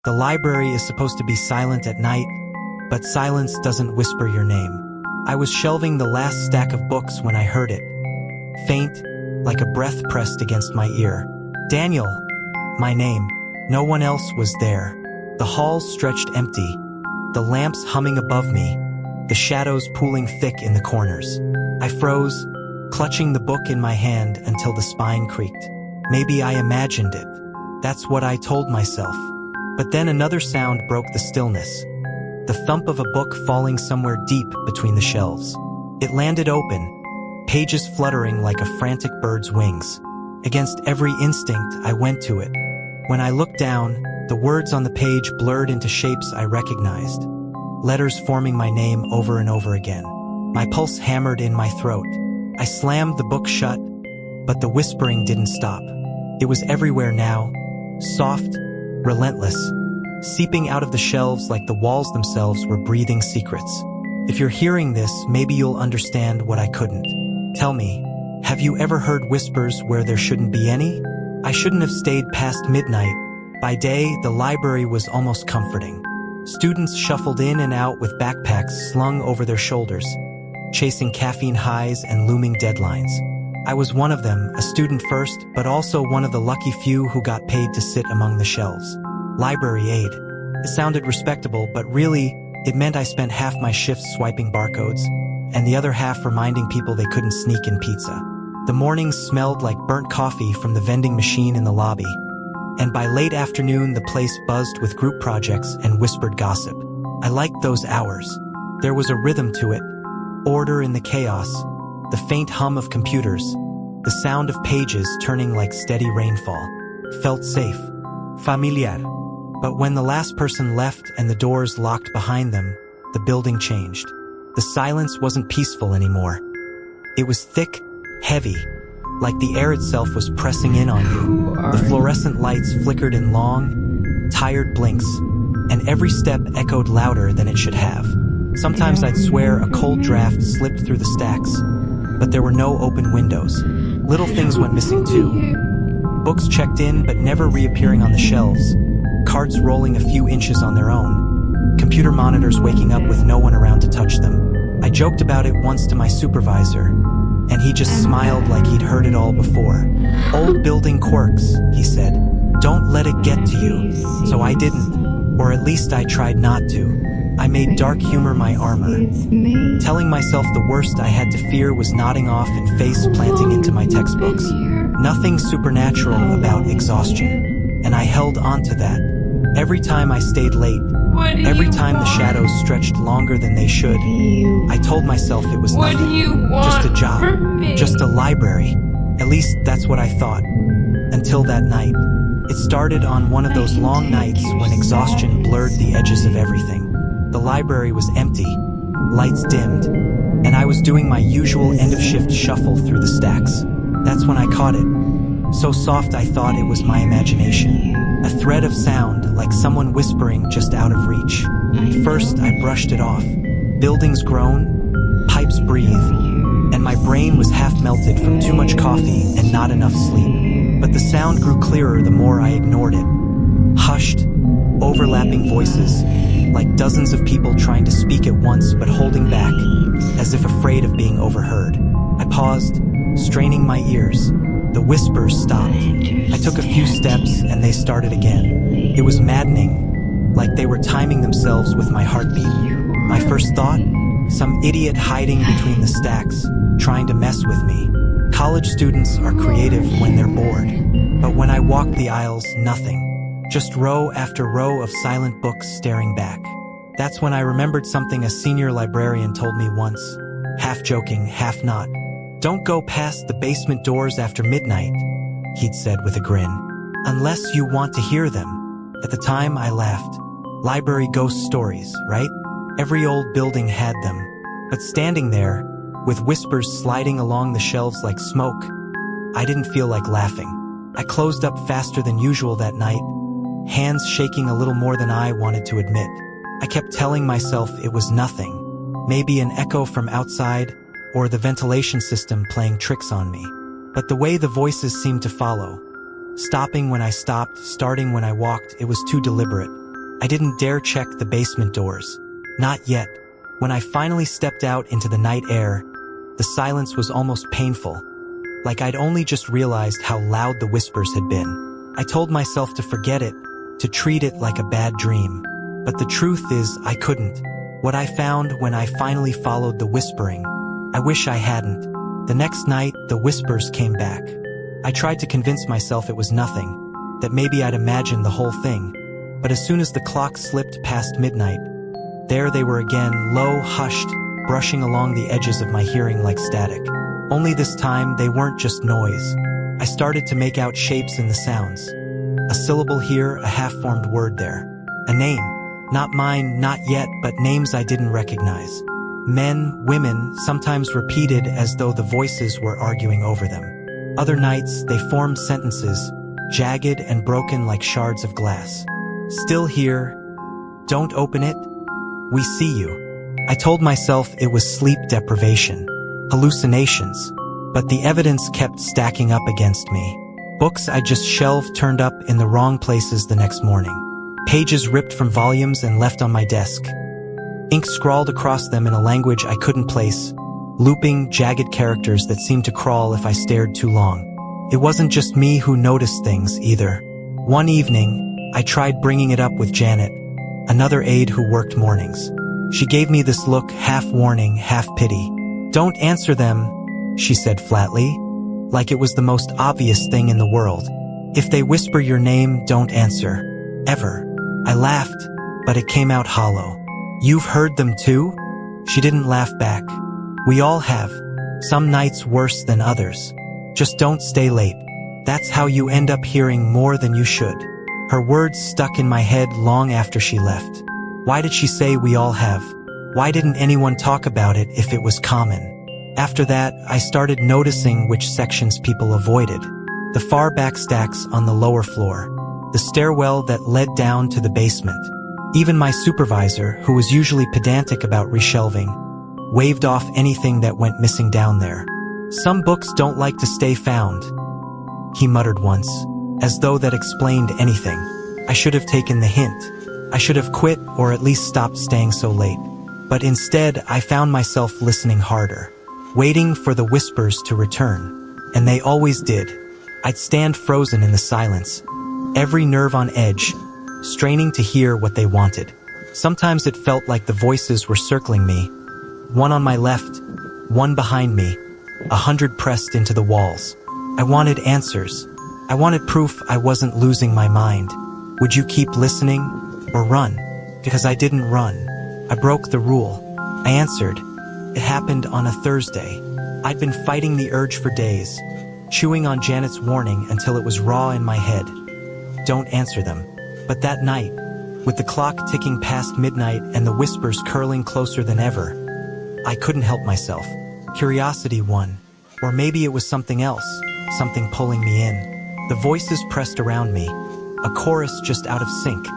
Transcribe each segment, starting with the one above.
The library is supposed to be silent at night, but silence doesn't whisper your name. I was shelving the last stack of books when I heard it. Faint, like a breath pressed against my ear. Daniel, my name. No one else was there. The halls stretched empty, the lamps humming above me, the shadows pooling thick in the corners. I froze, clutching the book in my hand until the spine creaked. Maybe I imagined it. That's what I told myself. But then another sound broke the stillness. The thump of a book falling somewhere deep between the shelves. It landed open, pages fluttering like a frantic bird's wings. Against every instinct, I went to it. When I looked down, the words on the page blurred into shapes I recognized. Letters forming my name over and over again. My pulse hammered in my throat. I slammed the book shut, but the whispering didn't stop. It was everywhere now, soft, relentless, seeping out of the shelves like the walls themselves were breathing secrets. If you're hearing this, maybe you'll understand what I couldn't. Tell me, have you ever heard whispers where there shouldn't be any? I shouldn't have stayed past midnight. By day, the library was almost comforting. Students shuffled in and out with backpacks slung over their shoulders, chasing caffeine highs and looming deadlines. I was one of them, a student first, but also one of the lucky few who got paid to sit among the shelves. Library aide. It sounded respectable, but really, it meant I spent half my shifts swiping barcodes, and the other half reminding people they couldn't sneak in pizza. The mornings smelled like burnt coffee from the vending machine in the lobby, and by late afternoon the place buzzed with group projects and whispered gossip. I liked those hours. There was a rhythm to it, order in the chaos, the faint hum of computers, the sound of pages turning like steady rainfall. Felt safe, familiar. But when the last person left and the doors locked behind them, the building changed. The silence wasn't peaceful anymore. It was thick, heavy, like the air itself was pressing in on you. The fluorescent lights flickered in long, tired blinks, and every step echoed louder than it should have. Sometimes I'd swear a cold draft slipped through the stacks, but there were no open windows. Little things went missing too. Books checked in but never reappearing on the shelves. Carts rolling a few inches on their own. Computer monitors waking up with no one around to touch them. I joked about it once to my supervisor, and he just smiled like he'd heard it all before. Old building quirks, he said. Don't let it get to you. So I didn't, or at least I tried not to. I made dark humor my armor, telling myself the worst I had to fear was nodding off and face planting into my textbooks. Nothing supernatural about exhaustion, and I held on to that. Every time I stayed late, every time the shadows stretched longer than they should, I told myself it was nothing. Just a job, just a library. At least that's what I thought. Until that night. It started on one of those long nights when exhaustion blurred the edges of everything. The library was empty, lights dimmed, and I was doing my usual end-of-shift shuffle through the stacks. That's when I caught it. So soft I thought it was my imagination. A thread of sound, like someone whispering just out of reach. At first, I brushed it off. Buildings groan, pipes breathe, and my brain was half melted from too much coffee and not enough sleep. But the sound grew clearer the more I ignored it. Hushed, overlapping voices, like dozens of people trying to speak at once but holding back, as if afraid of being overheard. I paused, straining my ears. The whispers stopped. I took a few steps and they started again. It was maddening, like they were timing themselves with my heartbeat. My first thought? Some idiot hiding between the stacks, trying to mess with me. College students are creative when they're bored. But when I walked the aisles, nothing. Just row after row of silent books staring back. That's when I remembered something a senior librarian told me once, half joking, half not. Don't go past the basement doors after midnight, he'd said with a grin. Unless you want to hear them. At the time, I laughed. Library ghost stories, right? Every old building had them. But standing there, with whispers sliding along the shelves like smoke, I didn't feel like laughing. I closed up faster than usual that night, hands shaking a little more than I wanted to admit. I kept telling myself it was nothing, maybe an echo from outside, or the ventilation system playing tricks on me. But the way the voices seemed to follow, stopping when I stopped, starting when I walked, it was too deliberate. I didn't dare check the basement doors. Not yet. When I finally stepped out into the night air, the silence was almost painful, like I'd only just realized how loud the whispers had been. I told myself to forget it, to treat it like a bad dream. But the truth is, I couldn't. What I found when I finally followed the whispering, I wish I hadn't. The next night, the whispers came back. I tried to convince myself it was nothing, that maybe I'd imagined the whole thing. But as soon as the clock slipped past midnight, there they were again, low, hushed, brushing along the edges of my hearing like static. Only this time, they weren't just noise. I started to make out shapes in the sounds. A syllable here, a half-formed word there. A name. Not mine, not yet, but names I didn't recognize. Men, women, sometimes repeated as though the voices were arguing over them. Other nights, they formed sentences, jagged and broken like shards of glass. Still here. Don't open it. We see you. I told myself it was sleep deprivation, hallucinations, but the evidence kept stacking up against me. Books I just shelved turned up in the wrong places the next morning. Pages ripped from volumes and left on my desk. Ink scrawled across them in a language I couldn't place, looping, jagged characters that seemed to crawl if I stared too long. It wasn't just me who noticed things, either. One evening, I tried bringing it up with Janet, another aide who worked mornings. She gave me this look, half warning, half pity. "Don't answer them," she said flatly, like it was the most obvious thing in the world. "If they whisper your name, don't answer. Ever." I laughed, but it came out hollow. "You've heard them too?" She didn't laugh back. "We all have. Some nights worse than others. Just don't stay late. That's how you end up hearing more than you should." Her words stuck in my head long after she left. Why did she say we all have? Why didn't anyone talk about it if it was common? After that, I started noticing which sections people avoided. The far back stacks on the lower floor. The stairwell that led down to the basement. Even my supervisor, who was usually pedantic about reshelving, waved off anything that went missing down there. "Some books don't like to stay found," he muttered once, as though that explained anything. I should have taken the hint. I should have quit or at least stopped staying so late. But instead, I found myself listening harder, waiting for the whispers to return. And they always did. I'd stand frozen in the silence, every nerve on edge, straining to hear what they wanted. Sometimes it felt like the voices were circling me, one on my left, one behind me, 100 pressed into the walls. I wanted answers. I wanted proof I wasn't losing my mind. Would you keep listening or run? Because I didn't run. I broke the rule. I answered. It happened on a Thursday. I'd been fighting the urge for days, chewing on Janet's warning until it was raw in my head. Don't answer them. But that night, with the clock ticking past midnight and the whispers curling closer than ever, I couldn't help myself. Curiosity won. Or maybe it was something else, something pulling me in. The voices pressed around me, a chorus just out of sync,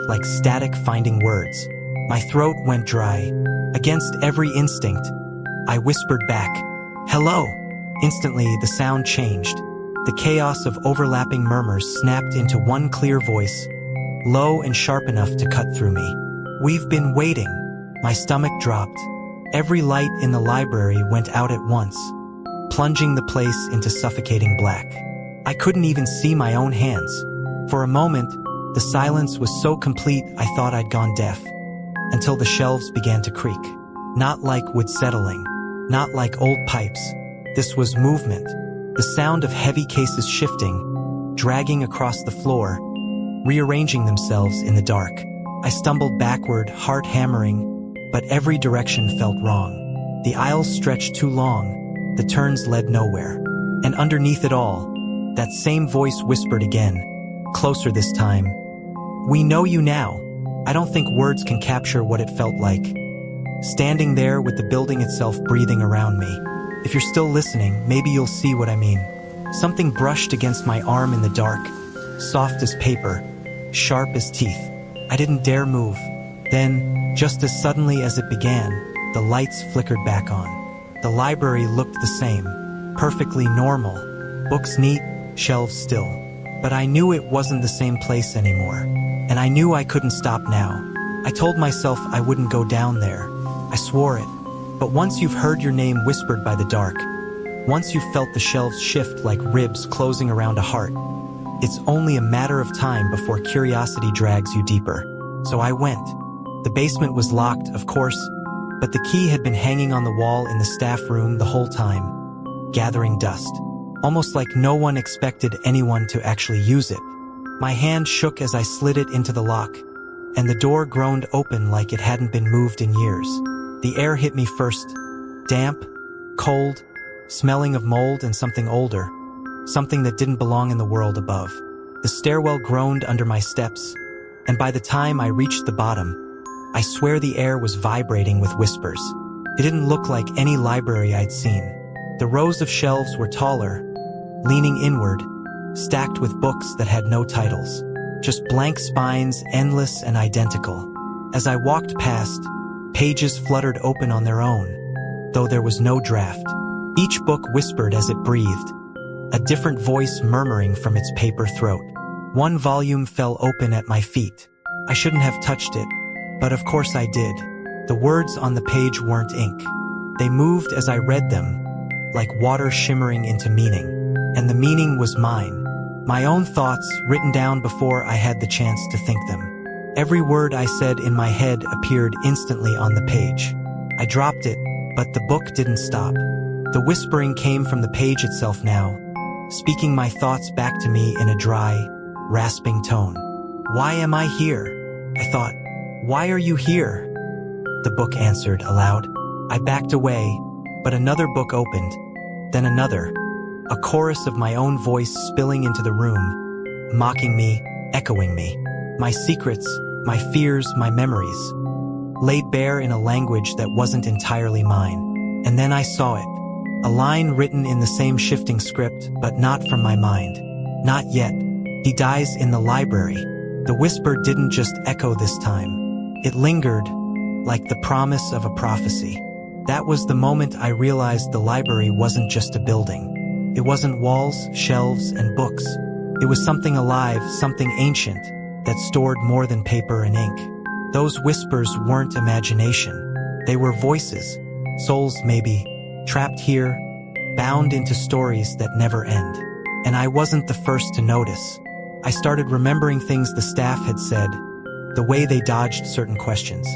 like static finding words. My throat went dry. Against every instinct, I whispered back, "Hello." Instantly, the sound changed. The chaos of overlapping murmurs snapped into one clear voice, low and sharp enough to cut through me. "We've been waiting." My stomach dropped. Every light in the library went out at once, plunging the place into suffocating black. I couldn't even see my own hands. For a moment, the silence was so complete I thought I'd gone deaf. Until the shelves began to creak. Not like wood settling, not like old pipes. This was movement. The sound of heavy cases shifting, dragging across the floor, rearranging themselves in the dark. I stumbled backward, heart hammering, but every direction felt wrong. The aisles stretched too long, the turns led nowhere. And underneath it all, that same voice whispered again, closer this time. "We know you now." I don't think words can capture what it felt like. Standing there with the building itself breathing around me. If you're still listening, maybe you'll see what I mean. Something brushed against my arm in the dark, soft as paper, sharp as teeth. I didn't dare move. Then, just as suddenly as it began, the lights flickered back on. The library looked the same, perfectly normal, books neat, shelves still. But I knew it wasn't the same place anymore. and I knew I couldn't stop now. I told myself I wouldn't go down there. I swore it. But once you've heard your name whispered by the dark, once you've felt the shelves shift like ribs closing around a heart, it's only a matter of time before curiosity drags you deeper. So I went. The basement was locked, of course, but the key had been hanging on the wall in the staff room the whole time, gathering dust. Almost like no one expected anyone to actually use it. My hand shook as I slid it into the lock, and the door groaned open like it hadn't been moved in years. The air hit me first, damp, cold, smelling of mold and something older, something that didn't belong in the world above. The stairwell groaned under my steps, and by the time I reached the bottom, I swear the air was vibrating with whispers. It didn't look like any library I'd seen. The rows of shelves were taller, leaning inward, stacked with books that had no titles. Just blank spines, endless and identical. As I walked past, pages fluttered open on their own, though there was no draft. Each book whispered as it breathed, a different voice murmuring from its paper throat. One volume fell open at my feet. I shouldn't have touched it, but of course I did. The words on the page weren't ink. They moved as I read them, like water shimmering into meaning. And the meaning was mine. My own thoughts, written down before I had the chance to think them. Every word I said in my head appeared instantly on the page. I dropped it, but the book didn't stop. The whispering came from the page itself now, speaking my thoughts back to me in a dry, rasping tone. Why am I here? I thought. Why are you here? The book answered aloud. I backed away, but another book opened, then another. A chorus of my own voice spilling into the room, mocking me, echoing me. My secrets, my fears, my memories, laid bare in a language that wasn't entirely mine. And then I saw it. A line written in the same shifting script, but not from my mind. Not yet. He dies in the library. The whisper didn't just echo this time. It lingered, like the promise of a prophecy. That was the moment I realized the library wasn't just a building. It wasn't walls, shelves, and books. It was something alive, something ancient, that stored more than paper and ink. Those whispers weren't imagination. They were voices, souls maybe, trapped here, bound into stories that never end. And I wasn't the first to notice. I started remembering things the staff had said, the way they dodged certain questions,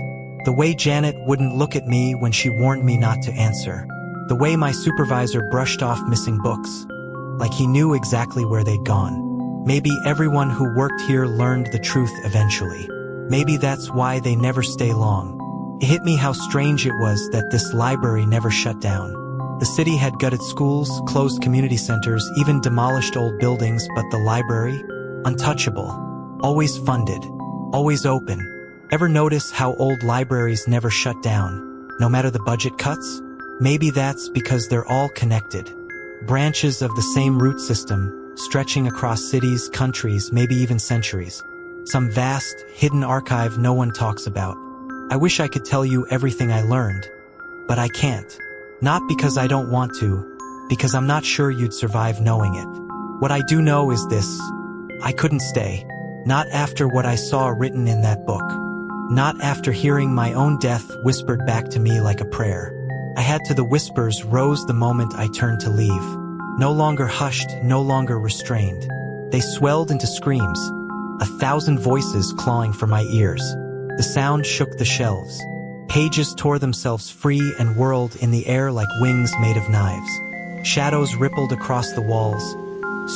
the way Janet wouldn't look at me when she warned me not to answer, the way my supervisor brushed off missing books, like he knew exactly where they'd gone. Maybe everyone who worked here learned the truth eventually. Maybe that's why they never stay long. It hit me how strange it was that this library never shut down. The city had gutted schools, closed community centers, even demolished old buildings, but the library? Untouchable. Always funded. Always open. Ever notice how old libraries never shut down, no matter the budget cuts? Maybe that's because they're all connected. Branches of the same root system, stretching across cities, countries, maybe even centuries. Some vast, hidden archive no one talks about. I wish I could tell you everything I learned, but I can't. Not because I don't want to, because I'm not sure you'd survive knowing it. What I do know is this: I couldn't stay. Not after what I saw written in that book. Not after hearing my own death whispered back to me like a prayer. I had to. The whispers rose the moment I turned to leave. No longer hushed, no longer restrained. They swelled into screams, 1,000 voices clawing for my ears. The sound shook the shelves. Pages tore themselves free and whirled in the air like wings made of knives. Shadows rippled across the walls,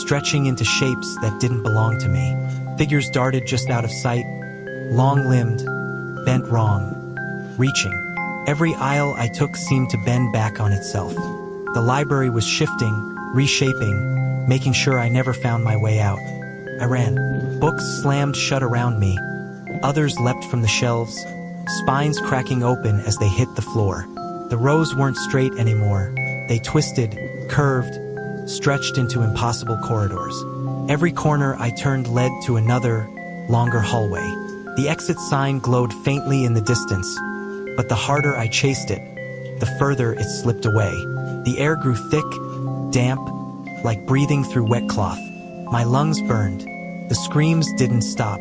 stretching into shapes that didn't belong to me. Figures darted just out of sight, long-limbed, bent wrong, reaching. Every aisle I took seemed to bend back on itself. The library was shifting, reshaping, making sure I never found my way out. I ran. Books slammed shut around me. Others leapt from the shelves, spines cracking open as they hit the floor. The rows weren't straight anymore. They twisted, curved, stretched into impossible corridors. Every corner I turned led to another, longer hallway. The exit sign glowed faintly in the distance, but the harder I chased it, the further it slipped away. The air grew thick, damp, like breathing through wet cloth. My lungs burned. The screams didn't stop.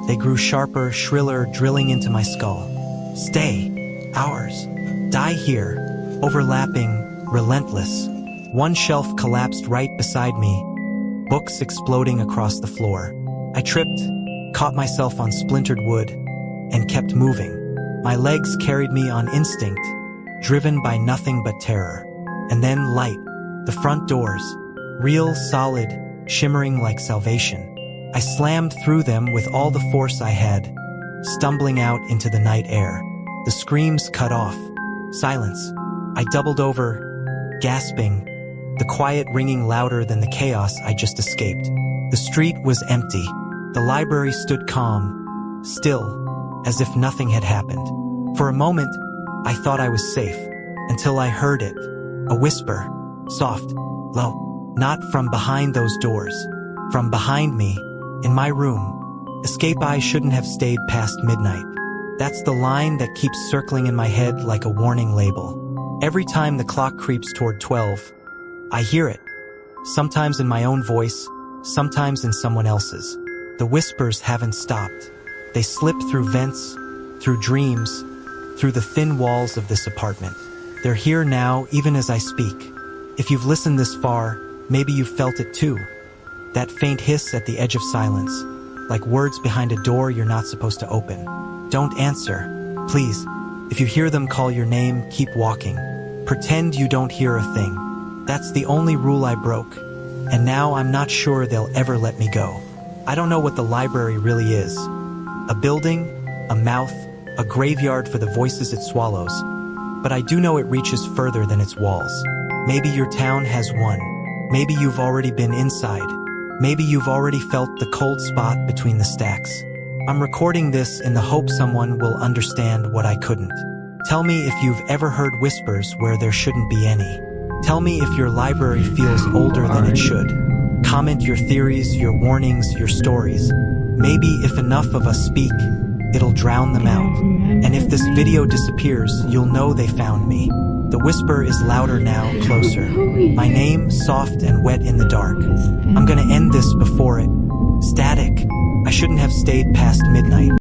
They grew sharper, shriller, drilling into my skull. Stay. Ours. Die here. Overlapping, relentless. One shelf collapsed right beside me, books exploding across the floor. I tripped, caught myself on splintered wood, and kept moving. My legs carried me on instinct, driven by nothing but terror. And then light. The front doors. Real, solid, shimmering like salvation. I slammed through them with all the force I had, stumbling out into the night air. The screams cut off. Silence. I doubled over, gasping, the quiet ringing louder than the chaos I just escaped. The street was empty. The library stood calm, still, as if nothing had happened. For a moment, I thought I was safe, until I heard it. A whisper, soft, low, not from behind those doors, from behind me, in my room. Escape I shouldn't have stayed past midnight. That's the line that keeps circling in my head like a warning label. Every time the clock creeps toward 12, I hear it. Sometimes in my own voice, sometimes in someone else's. The whispers haven't stopped. They slip through vents, through dreams, through the thin walls of this apartment. They're here now, even as I speak. If you've listened this far, maybe you've felt it too. That faint hiss at the edge of silence, like words behind a door you're not supposed to open. Don't answer, please. If you hear them call your name, keep walking. Pretend you don't hear a thing. That's the only rule I broke, and now I'm not sure they'll ever let me go. I don't know what the library really is. A building, a mouth, a graveyard for the voices it swallows. But I do know it reaches further than its walls. Maybe your town has one. Maybe you've already been inside. Maybe you've already felt the cold spot between the stacks. I'm recording this in the hope someone will understand what I couldn't. Tell me if you've ever heard whispers where there shouldn't be any. Tell me if your library feels older than it should. Comment your theories, your warnings, your stories. Maybe if enough of us speak, it'll drown them out. And if this video disappears, you'll know they found me. The whisper is louder now, closer. My name, soft and wet in the dark. I'm gonna end this before it. Static. I shouldn't have stayed past midnight.